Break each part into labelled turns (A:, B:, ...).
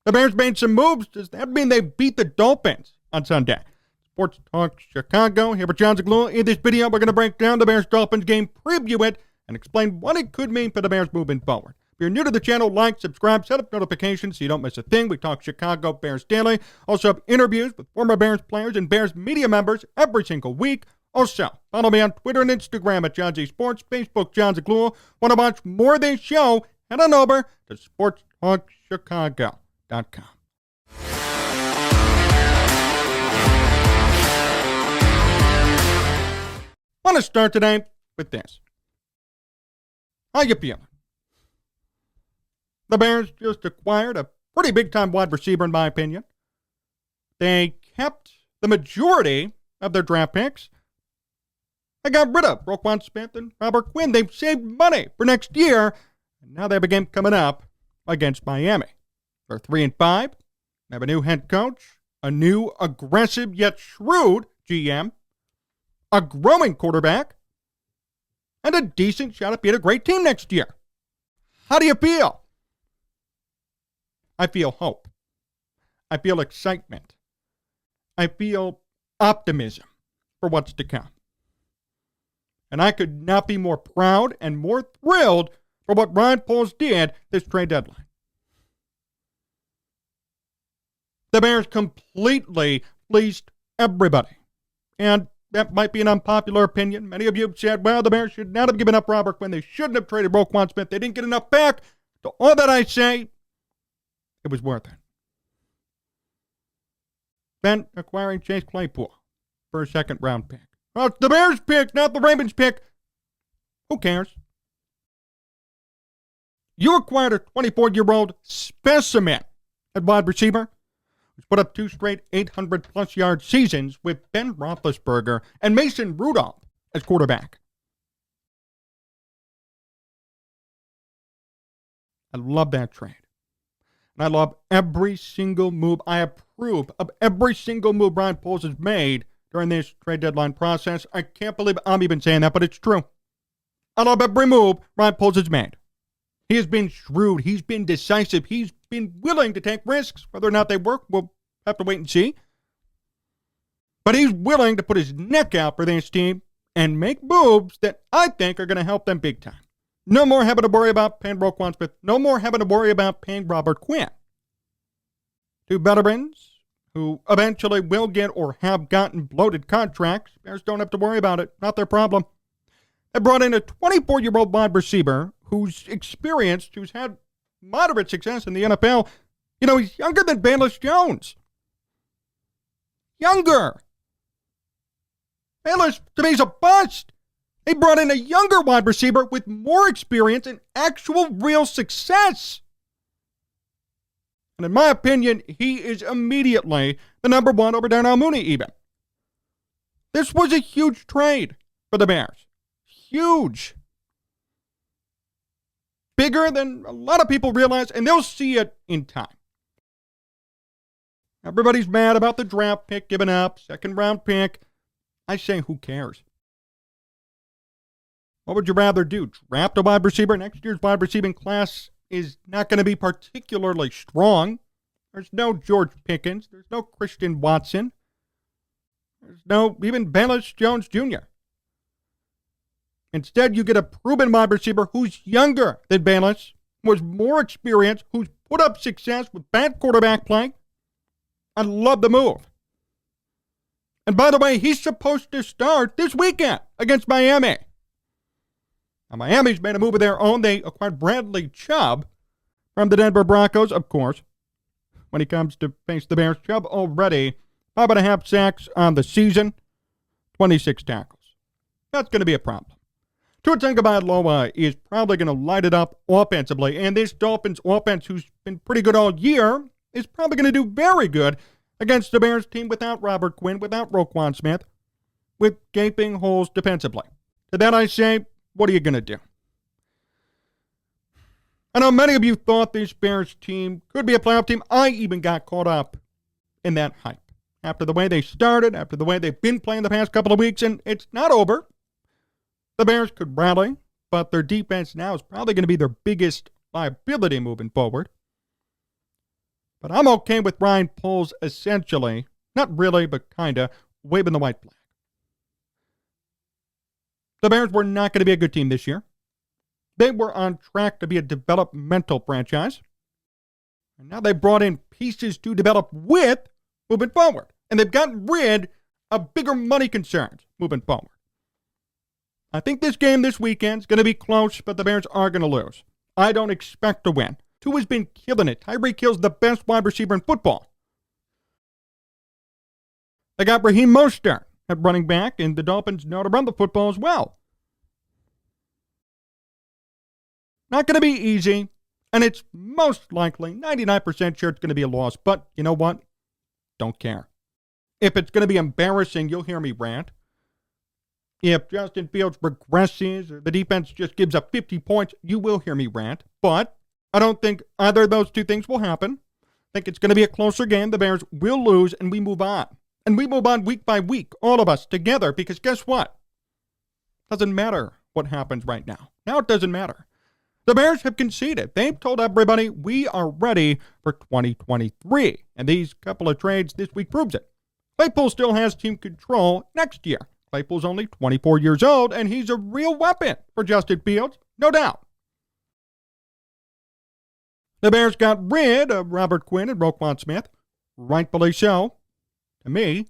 A: The Bears made some moves. Does that mean they beat the Dolphins on Sunday? Sports Talk Chicago, here with Jon Zaghloul. In this video, we're going to break down the Bears-Dolphins game, preview it, and explain what it could mean for the Bears moving forward. If you're new to the channel, like, subscribe, set up notifications so you don't miss a thing. We talk Chicago Bears daily. Also have interviews with former Bears players and Bears media members every single week. Also, follow me on Twitter and Instagram at Jon Z Sports, Facebook Jon Zaghloul. Want to watch more of this show? Head on over to sportstalkchicago.com. I want to start today with this. How you feeling? The Bears just acquired a pretty big-time wide receiver, in my opinion. They kept the majority of their draft picks. They got rid of Roquan and Robert Quinn. They've saved money for next year, and now they have a game coming up against Miami. They're 3-5. They have a new head coach, a new aggressive yet shrewd GM, a growing quarterback, and a decent shot at being a great team next year. How do you feel? I feel hope. I feel excitement. I feel optimism for what's to come. And I could not be more proud and more thrilled for what Ryan Poles did this trade deadline. The Bears completely fleeced everybody. And that might be an unpopular opinion. Many of you have said, well, the Bears should not have given up Robert Quinn. They shouldn't have traded Roquan Smith. They didn't get enough back. To all that I say, it was worth it. Then acquiring Chase Claypool for a second-round pick. Well, it's the Bears' pick, not the Ravens' pick. Who cares? You acquired a 24-year-old specimen at wide receiver who's put up 2 straight 800-plus yard seasons with Ben Roethlisberger and Mason Rudolph as quarterback. I love that trade. And I love every single move. I approve of every single move Ryan Poles has made during this trade deadline process. I can't believe I'm even saying that, but it's true. I love every move Ryan Poles has made. He has been shrewd. He's been decisive. He's been willing to take risks. Whether or not they work, we'll have to wait and see. But he's willing to put his neck out for this team and make moves that I think are going to help them big time. No more having to worry about paying Roquan Smith. No more having to worry about paying Robert Quinn. 2 veterans who eventually will get or have gotten bloated contracts. Bears don't have to worry about it. Not their problem. They brought in a 24-year-old wide receiver who's experienced, who's had moderate success in the NFL. You know, he's younger than Bayless Jones. Younger. Bayless, to me, is a bust. They brought in a younger wide receiver with more experience and actual real success. And in my opinion, he is immediately the number 1 over Darnell Mooney even. This was a huge trade for the Bears. Huge. Bigger than a lot of people realize, and they'll see it in time. Everybody's mad about the draft pick given up, second-round pick. I say, who cares? What would you rather do? Draft a wide receiver? Next year's wide receiving class is not going to be particularly strong. There's no George Pickens. There's no Christian Watson. There's no even Bayless Jones Jr. Instead, you get a proven wide receiver who's younger than Bayless, who has more experience, who's put up success with bad quarterback play. I love the move. And by the way, he's supposed to start this weekend against Miami. Now, Miami's made a move of their own. They acquired Bradley Chubb from the Denver Broncos, of course. When he comes to face the Bears, Chubb already 5.5 sacks on the season, 26 tackles. That's going to be a problem. Tua Tagovailoa is probably going to light it up offensively, and this Dolphins offense, who's been pretty good all year, is probably going to do very good against the Bears team without Robert Quinn, without Roquan Smith, with gaping holes defensively. To that I say, what are you going to do? I know many of you thought this Bears team could be a playoff team. I even got caught up in that hype. After the way they started, after the way they've been playing the past couple of weeks, and it's not over. The Bears could rally, but their defense now is probably going to be their biggest liability moving forward. But I'm okay with Ryan Poles essentially, not really, but kinda, waving the white flag. The Bears were not going to be a good team this year. They were on track to be a developmental franchise. And now they brought in pieces to develop with moving forward. And they've gotten rid of bigger money concerns moving forward. I think this game this weekend is going to be close, but the Bears are going to lose. I don't expect to win. Tua's been killing it. Tyreek Hill's the best wide receiver in football. They got Raheem Mostert at running back, and the Dolphins know to run the football as well. Not going to be easy, and it's most likely, 99% sure it's going to be a loss, but you know what? Don't care. If it's going to be embarrassing, you'll hear me rant. If Justin Fields regresses or the defense just gives up 50 points, you will hear me rant, but I don't think either of those two things will happen. I think it's going to be a closer game. The Bears will lose, and we move on. And we move on week by week, all of us together, because guess what? Doesn't matter what happens right now. Now it doesn't matter. The Bears have conceded. They've told everybody we are ready for 2023. And these couple of trades this week proves it. Claypool still has team control next year. Claypool's only 24 years old, and he's a real weapon for Justin Fields, no doubt. The Bears got rid of Robert Quinn and Roquan Smith, rightfully so. To me,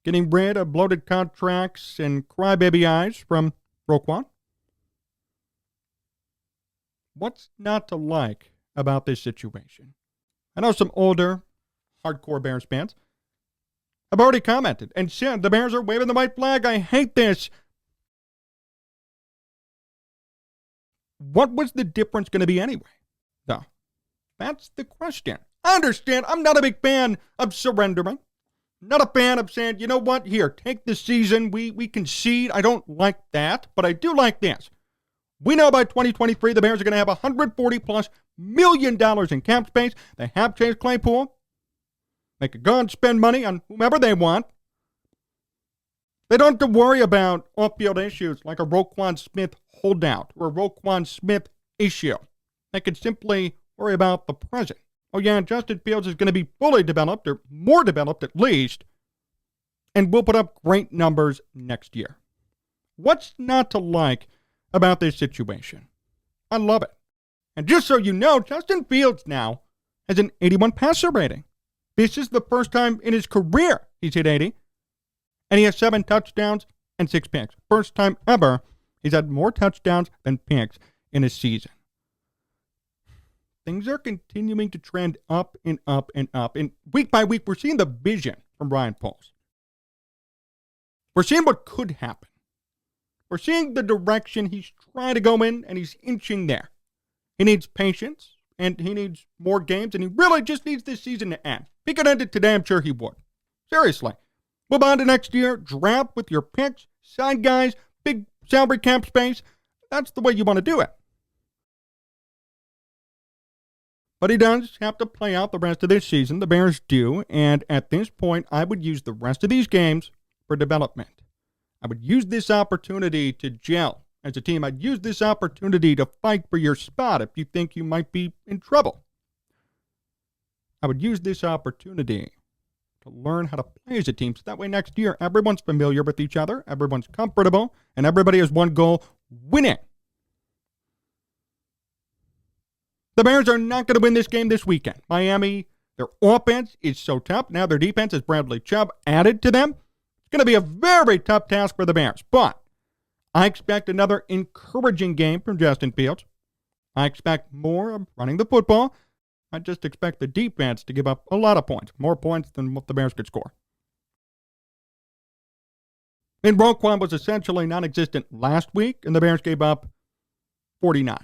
A: getting rid of bloated contracts and crybaby eyes from Roquan. What's not to like about this situation? I know some older, hardcore Bears fans have already commented and said the Bears are waving the white flag. I hate this. What was the difference going to be anyway? Though, that's the question. I understand. I'm not a big fan of surrendering. Not a fan of saying, you know what, here, take this season. We concede. I don't like that, but I do like this. We know by 2023 the Bears are going to have $140+ million in cap space. They have Chase Claypool. They could go and spend money on whomever they want. They don't have to worry about off-field issues like a Roquan Smith holdout or a Roquan Smith issue. They could simply worry about the present. Oh, yeah, Justin Fields is going to be fully developed, or more developed at least, and will put up great numbers next year. What's not to like about this situation? I love it. And just so you know, Justin Fields now has an 81 passer rating. This is the first time in his career he's hit 80, and he has 7 touchdowns and 6 picks. First time ever he's had more touchdowns than picks in a season. Things are continuing to trend up and up and up. And week by week, we're seeing the vision from Ryan Poles. We're seeing what could happen. We're seeing the direction he's trying to go in, and he's inching there. He needs patience, and he needs more games, and he really just needs this season to end. If he could end it today, I'm sure he would. Seriously. Move on to next year, draft with your picks, sign guys, big salary cap space. That's the way you want to do it. But he does have to play out the rest of this season. The Bears do. And at this point, I would use the rest of these games for development. I would use this opportunity to gel as a team. I'd use this opportunity to fight for your spot if you think you might be in trouble. I would use this opportunity to learn how to play as a team. So that way next year, everyone's familiar with each other, everyone's comfortable, and everybody has one goal, winning. The Bears are not going to win this game this weekend. Miami, their offense is so tough. Now their defense is Bradley Chubb added to them. It's going to be a very tough task for the Bears. But I expect another encouraging game from Justin Fields. I expect more of running the football. I just expect the defense to give up a lot of points. More points than what the Bears could score. And Roquan was essentially non-existent last week, and the Bears gave up 49.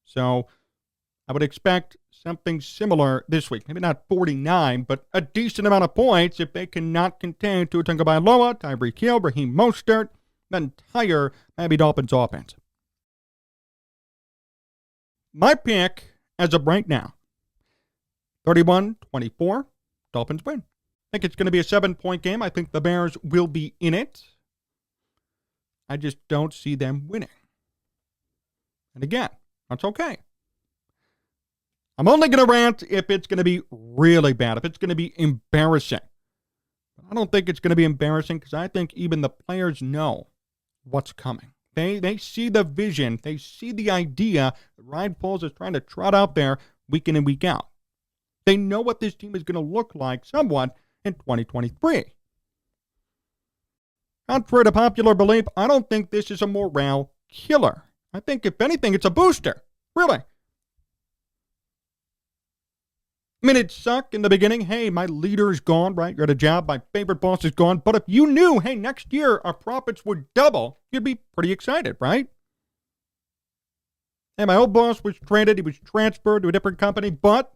A: So I would expect something similar this week. Maybe not 49, but a decent amount of points if they cannot contain Tua Tagovailoa, Tyreek Hill, Raheem Mostert, the entire Miami Dolphins offense. My pick as of right now, 31-24, Dolphins win. I think it's going to be a 7-point game. I think the Bears will be in it. I just don't see them winning. And again, that's okay. I'm only going to rant if it's going to be really bad, if it's going to be embarrassing. But I don't think it's going to be embarrassing because I think even the players know what's coming. They see the vision. They see the idea that Ryan Poles is trying to trot out there week in and week out. They know what this team is going to look like somewhat in 2023. Contrary to popular belief, I don't think this is a morale killer. I think, if anything, it's a booster. Really. I mean, it sucked in the beginning. Hey, my leader is gone, right? You're at a job. My favorite boss is gone. But if you knew, hey, next year our profits would double, you'd be pretty excited, right? Hey, my old boss was traded. He was transferred to a different company. But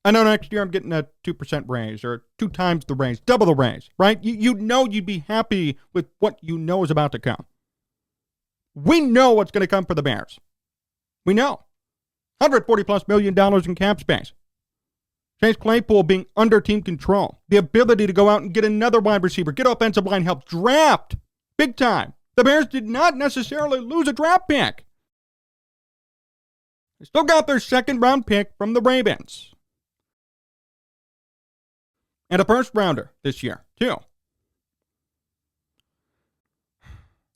A: I know next year I'm getting a 2% raise or 2 times the raise, double the raise, right? You'd know, you'd be happy with what you know is about to come. We know what's going to come for the Bears. We know. $140+ million in cap space. Chase Claypool being under team control. The ability to go out and get another wide receiver, get offensive line help, draft. Big time. The Bears did not necessarily lose a draft pick. They still got their second round pick from the Ravens. And a first rounder this year, too.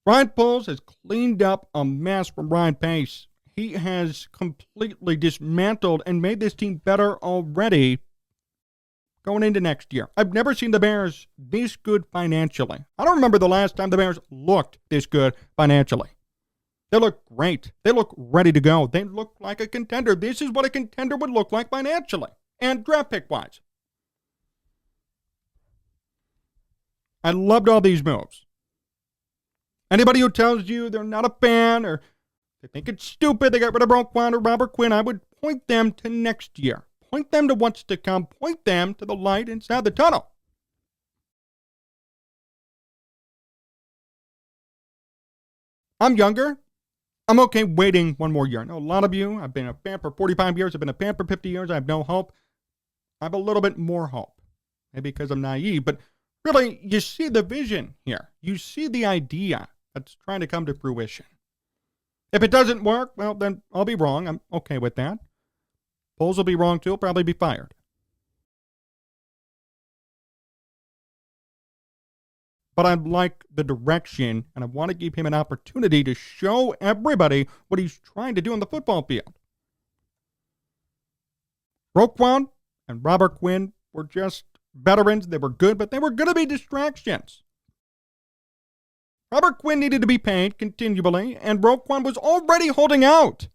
A: Ryan Poles has cleaned up a mess from Ryan Pace. He has completely dismantled and made this team better already going into next year. I've never seen the Bears this good financially. I don't remember the last time the Bears looked this good financially. They look great. They look ready to go. They look like a contender. This is what a contender would look like financially and draft pick-wise. I loved all these moves. Anybody who tells you they're not a fan or they think it's stupid they got rid of Roquan or Robert Quinn, I would point them to next year. Point them to what's to come. Point them to the light inside the tunnel. I'm younger. I'm okay waiting one more year. I know a lot of you, I've been a fan for 45 years. I've been a fan for 50 years. I have no hope. I have a little bit more hope. Maybe because I'm naive, but really, you see the vision here. You see the idea that's trying to come to fruition. If it doesn't work, well, then I'll be wrong. I'm okay with that. Poles will be wrong too. He'll probably be fired. But I like the direction, and I want to give him an opportunity to show everybody what he's trying to do on the football field. Roquan and Robert Quinn were just veterans. They were good, but they were going to be distractions. Robert Quinn needed to be paid continually, and Roquan was already holding out.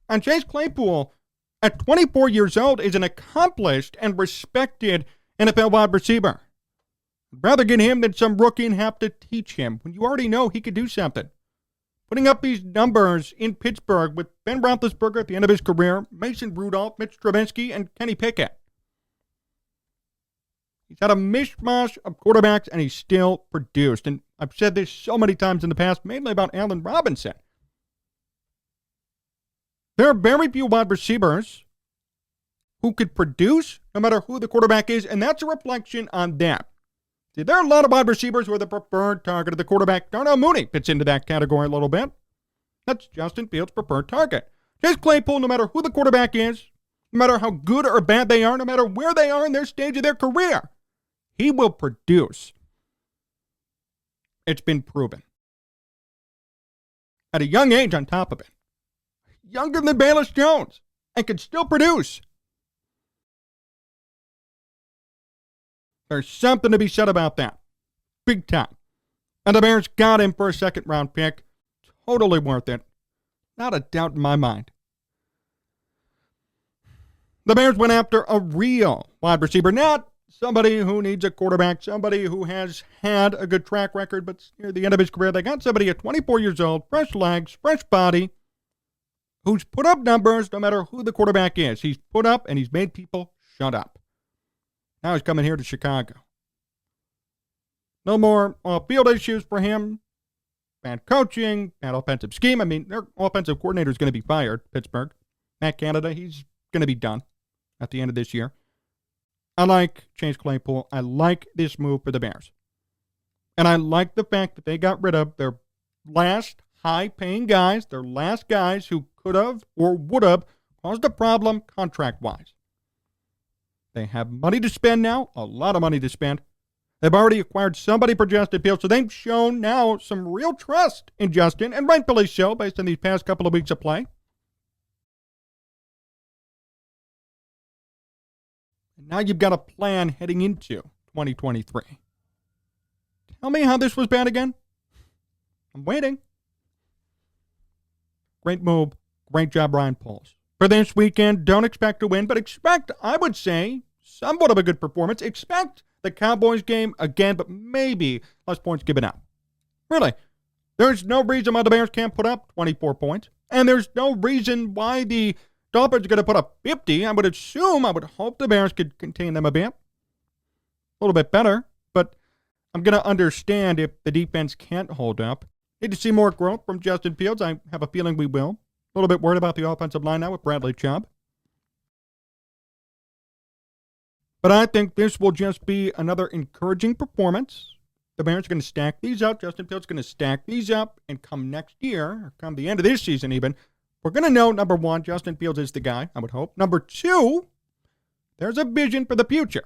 A: And Chase Claypool, at 24 years old, is an accomplished and respected NFL wide receiver. I'd rather get him than some rookie and have to teach him when you already know he could do something. Putting up these numbers in Pittsburgh with Ben Roethlisberger at the end of his career, Mason Rudolph, Mitch Trubisky, and Kenny Pickett. He's had a mishmash of quarterbacks, and he's still produced. And I've said this so many times in the past, mainly about Allen Robinson. There are very few wide receivers who could produce no matter who the quarterback is, and that's a reflection on them. See, there are a lot of wide receivers who are the preferred target of the quarterback. Darnell Mooney fits into that category a little bit. That's Justin Fields' preferred target. Chase Claypool, no matter who the quarterback is, no matter how good or bad they are, no matter where they are in their stage of their career, he will produce. It's been proven. At a young age on top of it. Younger than Bayless Jones, and can still produce. There's something to be said about that. Big time. And the Bears got him for a second round pick. Totally worth it. Not a doubt in my mind. The Bears went after a real wide receiver, not somebody who needs a quarterback, somebody who has had a good track record, but near the end of his career, they got somebody at 24 years old, fresh legs, fresh body, who's put up numbers no matter who the quarterback is. He's put up and he's made people shut up. Now he's coming here to Chicago. No more field issues for him. Bad coaching, bad offensive scheme. I mean, their offensive coordinator is going to be fired, Pittsburgh. Matt Canada, he's going to be done at the end of this year. I like Chase Claypool. I like this move for the Bears. And I like the fact that they got rid of their last high-paying guys, their last guys who could have or would have caused a problem contract-wise. They have money to spend now, a lot of money to spend. They've already acquired somebody for Justin Fields, so they've shown now some real trust in Justin, and rightfully so, based on these past couple of weeks of play. And now you've got a plan heading into 2023. Tell me how this was bad again. I'm waiting. Great move. Great job, Ryan Poles. For this weekend, don't expect to win, but expect, I would say, somewhat of a good performance. Expect the Cowboys game again, but maybe less points given up. Really, there's no reason why the Bears can't put up 24 points, and there's no reason why the Dolphins are going to put up 50. I would hope the Bears could contain them a bit. A little bit better, but I'm going to understand if the defense can't hold up. Need to see more growth from Justin Fields. I have a feeling we will. A little bit worried about the offensive line now with Bradley Chubb. But I think this will just be another encouraging performance. The Bears are going to stack these up. Justin Fields is going to stack these up. And come next year, or come the end of this season even, we're going to know, number one, Justin Fields is the guy, I would hope. Number two, there's a vision for the future.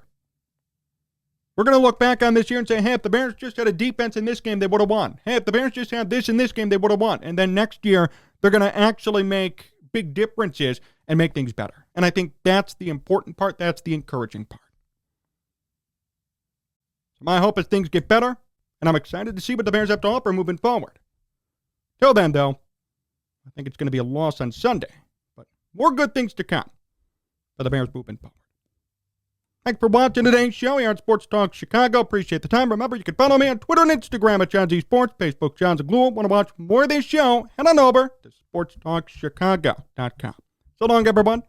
A: We're going to look back on this year and say, hey, if the Bears just had a defense in this game, they would have won. Hey, if the Bears just had this in this game, they would have won. And then next year, they're going to actually make big differences and make things better. And I think that's the important part. That's the encouraging part. So my hope is things get better, and I'm excited to see what the Bears have to offer moving forward. Till then, though, I think it's going to be a loss on Sunday, but more good things to come for the Bears moving forward. Thanks for watching today's show here on Sports Talk Chicago. Appreciate the time. Remember, you can follow me on Twitter and Instagram at Jon Z Sports, Facebook Jon Zaghloul. Want to watch more of this show? Head on over to sportstalkchicago.com. So long, everyone.